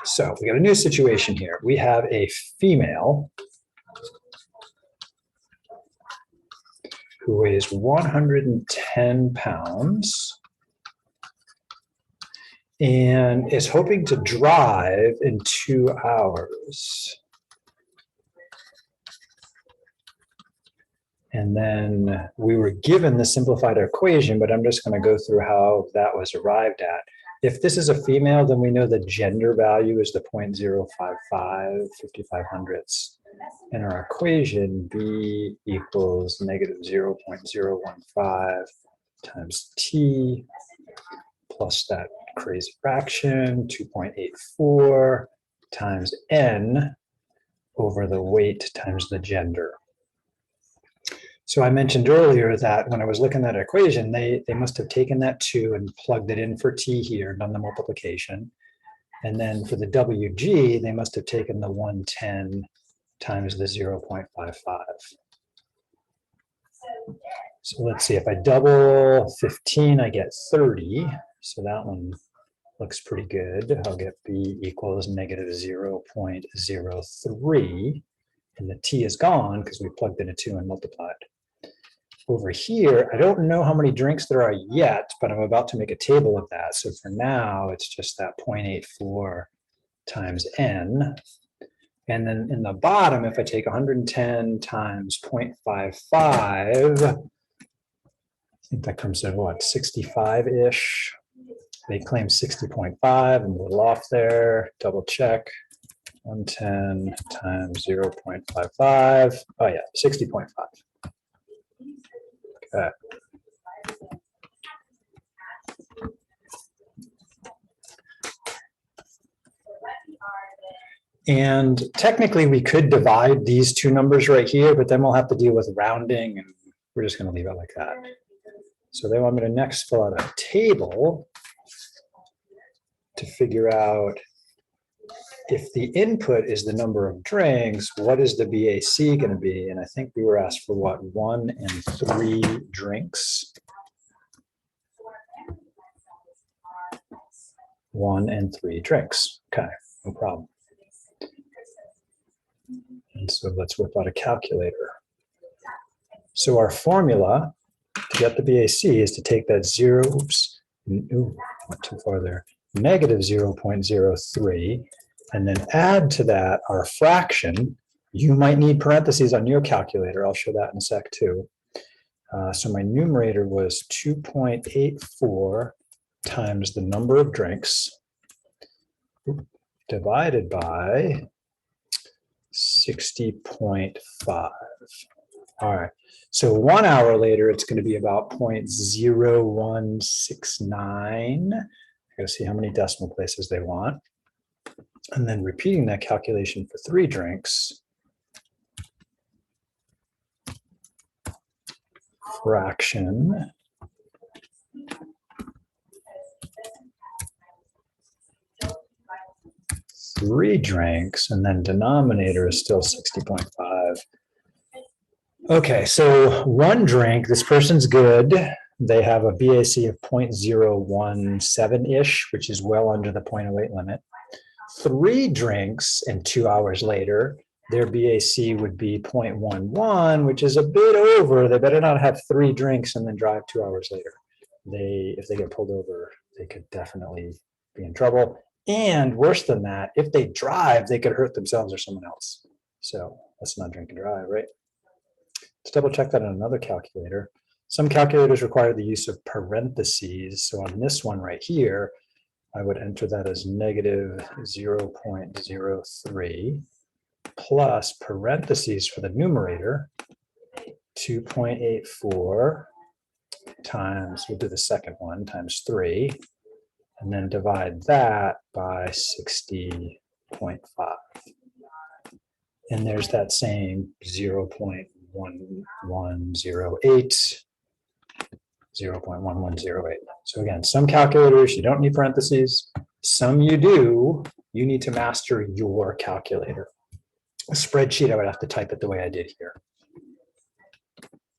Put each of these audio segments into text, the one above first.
So we got a new situation here. We have a female who weighs 110 pounds and is hoping to drive in 2 hours. And then we were given the simplified equation, but I'm just going to go through how that was arrived at. If this is a female, then we know the gender value is the 0.055, 55 hundredths. In our equation, B equals negative 0.015 times T plus that crazy fraction, 2.84 times N over the weight times the gender. So I mentioned earlier that when I was looking at that equation, they must have taken that 2 and plugged it in for T here, done the multiplication. And then for the WG, they must have taken the 110 times the 0.55. So let's see, if I double 15, I get 30. So that one looks pretty good. I'll get B equals negative 0.03. And the T is gone because we plugged in a 2 and multiplied. Over here, I don't know how many drinks there are yet, but I'm about to make a table of that. So for now, it's just that 0.84 times N. And then in the bottom, if I take 110 times 0.55, I think that comes to what, 65-ish? They claim 60.5. I'm a little off there. Double check. 110 times 0.55. Oh yeah, 60.5. Okay. And technically we could divide these two numbers right here, but then we'll have to deal with rounding, and we're just going to leave it like that. So they want me to next fill out a table to figure out if the input is the number of drinks, what is the BAC going to be? And I think we were asked for what, 1 and 3 drinks. 1 and 3 drinks. Okay, no problem. And so let's whip out a calculator. So our formula to get the BAC is to take that went too far there, negative 0.03, and then add to that our fraction. You might need parentheses on your calculator. I'll show that in a sec too. So my numerator was 2.84 times the number of drinks divided by 60.5. All right, so 1 hour later, it's going to be about 0.0169. I gotta see how many decimal places they want. And then repeating that calculation for 3 drinks. Fraction. Three drinks, and then denominator is still 60.5. Okay, so 1 drink, this person's good. They have a BAC of 0.017-ish, which is well under the 0.08 limit. 3 drinks and 2 hours later, their BAC would be 0.11, which is a bit over. They better not have 3 drinks and then drive 2 hours later. If they get pulled over, they could definitely be in trouble. And worse than that, if they drive, they could hurt themselves or someone else. So let's not drink and drive, right? Let's double check that on another calculator. Some calculators require the use of parentheses. So on this one right here, I would enter that as negative 0.03 plus parentheses for the numerator, 2.84 times, we'll do the second one, times 3, and then divide that by 60.5. And there's that same 0.1108. 0.1108. So again, some calculators, you don't need parentheses. Some you do. You need to master your calculator. A spreadsheet, I would have to type it the way I did here.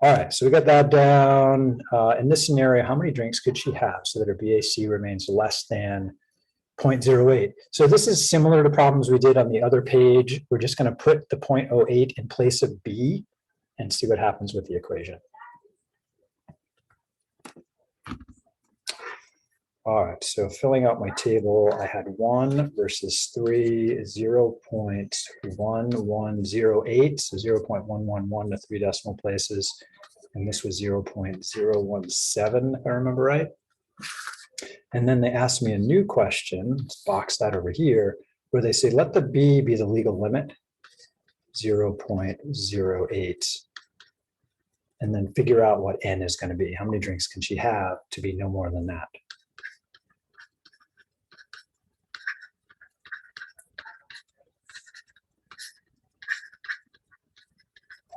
All right, so we got that down. In this scenario, how many drinks could she have so that her BAC remains less than 0.08. So this is similar to problems we did on the other page. We're just going to put the 0.08 in place of b and see what happens with the equation. All right, so filling out my table, I had 1 versus 3, 0.1108, so 0.111 to 3 decimal places. And this was 0.017, if I remember right. And then they asked me a new question, box that over here, where they say, let the b be the legal limit, 0.08. And then figure out what n is going to be. How many drinks can she have to be no more than that?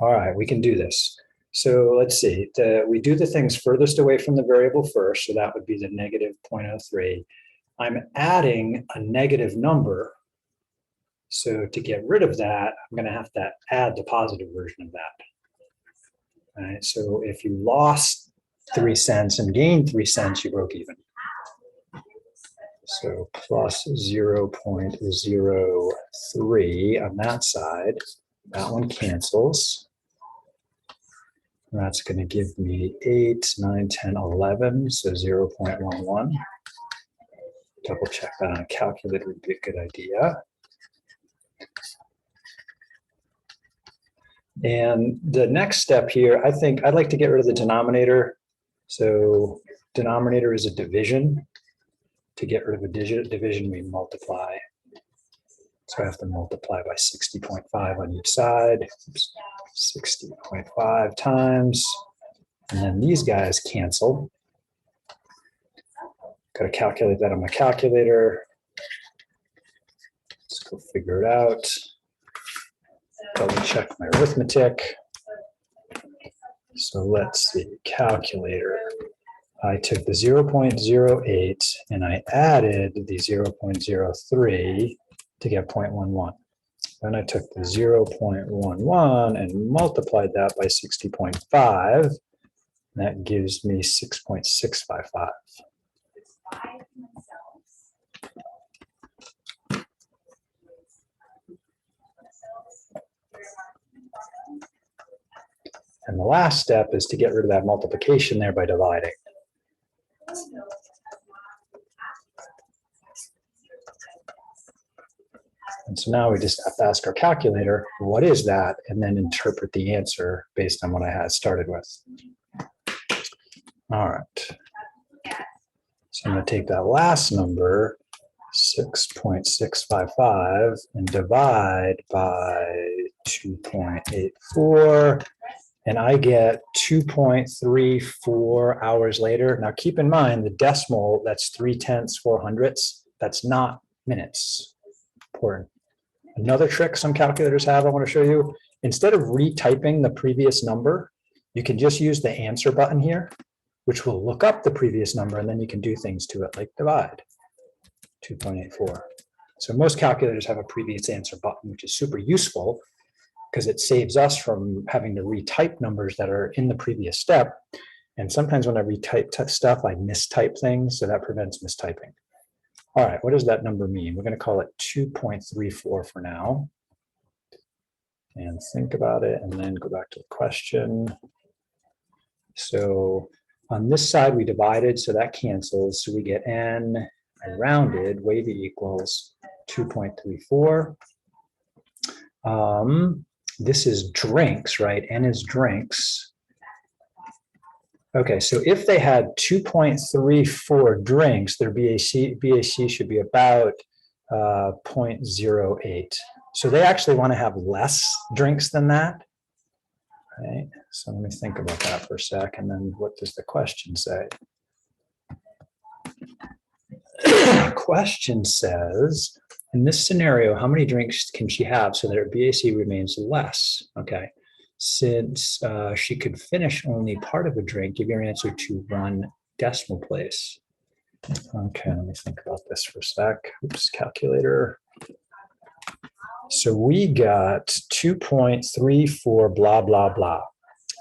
All right, we can do this. So let's see, we do the things furthest away from the variable first, so that would be the negative 0.03. I'm adding a negative number. So to get rid of that, I'm going to have to add the positive version of that. All right, so if you lost 3 cents and gained 3 cents, you broke even. So plus 0.03 on that side. That one cancels. That's going to give me 8, 9, 10, 11, so 0.11. Double check that on a calculator would be a good idea. And the next step here, I think I'd like to get rid of the denominator. So denominator is a division. To get rid of a division, we multiply. So I have to multiply by 60.5 on each side. 60.5 times, and then these guys cancel. Got to calculate that on my calculator. Let's go figure it out. Double check my arithmetic. So let's see, calculator. I took the 0.08 and I added the 0.03 to get 0.11. Then I took the 0.11 and multiplied that by 60.5. That gives me 6.655. And the last step is to get rid of that multiplication there by dividing. And so now we just have to ask our calculator, what is that? And then interpret the answer based on what I had started with. All right. So I'm going to take that last number, 6.655, and divide by 2.84. And I get 2.34 hours later. Now keep in mind the decimal, that's 3/10, 400ths. That's not minutes. Important. Another trick some calculators have I want to show you. Instead of retyping the previous number, you can just use the answer button here, which will look up the previous number, and then you can do things to it like divide 2.84. So most calculators have a previous answer button, which is super useful because it saves us from having to retype numbers that are in the previous step. And sometimes when I retype stuff, I mistype things, so that prevents mistyping. All right, what does that number mean? We're going to call it 2.34 for now. And think about it, and then go back to the question. So on this side, we divided, so that cancels. So we get n, I rounded, wavy equals 2.34. This is drinks, right? N is drinks. Okay, so if they had 2.34 drinks, their BAC should be about 0.08. So they actually want to have less drinks than that. Right? So let me think about that for a sec, and then what does the question say? The question says, in this scenario, how many drinks can she have so that her BAC remains less? Okay. Since she could finish only part of a drink, give your answer to 1 decimal place. Okay, let me think about this for a sec. Oops, calculator. So we got 2.34 blah, blah, blah.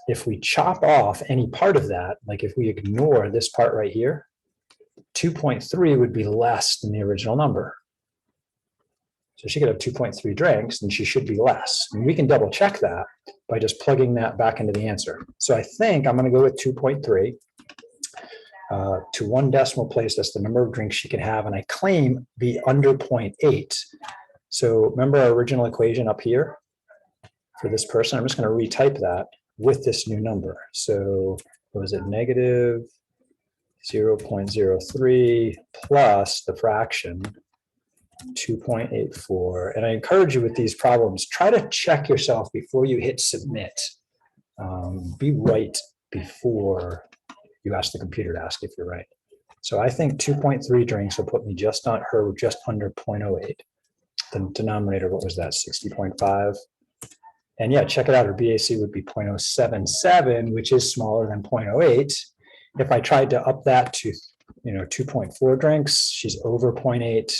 If we chop off any part of that, like if we ignore this part right here, 2.3 would be less than the original number. So she could have 2.3 drinks and she should be less. And we can double check that by just plugging that back into the answer. So I think I'm going to go with 2.3. To one decimal place, that's the number of drinks she can have. And I claim be under 0.8. So remember our original equation up here for this person? I'm just going to retype that with this new number. So what was it? Negative 0.03 plus the fraction 2.84. And I encourage you with these problems, try to check yourself before you hit submit. Be right before you ask the computer to ask if you're right. So I think 2.3 drinks will put me just on her, just under 0.08. The denominator, what was that, 60.5? And yeah, check it out, her BAC would be 0.077, which is smaller than 0.08. If I tried to up that to 2.4 drinks, she's over 0.8.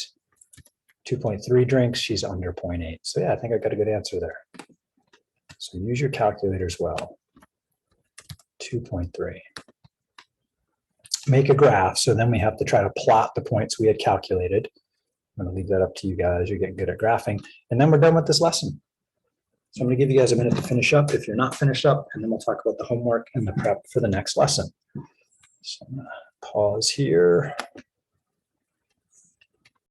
2.3 drinks, she's under 0.8. So yeah, I think I got a good answer there. So use your calculator as well. 2.3. Make a graph. So then we have to try to plot the points we had calculated. I'm going to leave that up to you guys. You're getting good at graphing. And then we're done with this lesson. So I'm going to give you guys a minute to finish up if you're not finished up, and then we'll talk about the homework and the prep for the next lesson. So I'm going to pause here.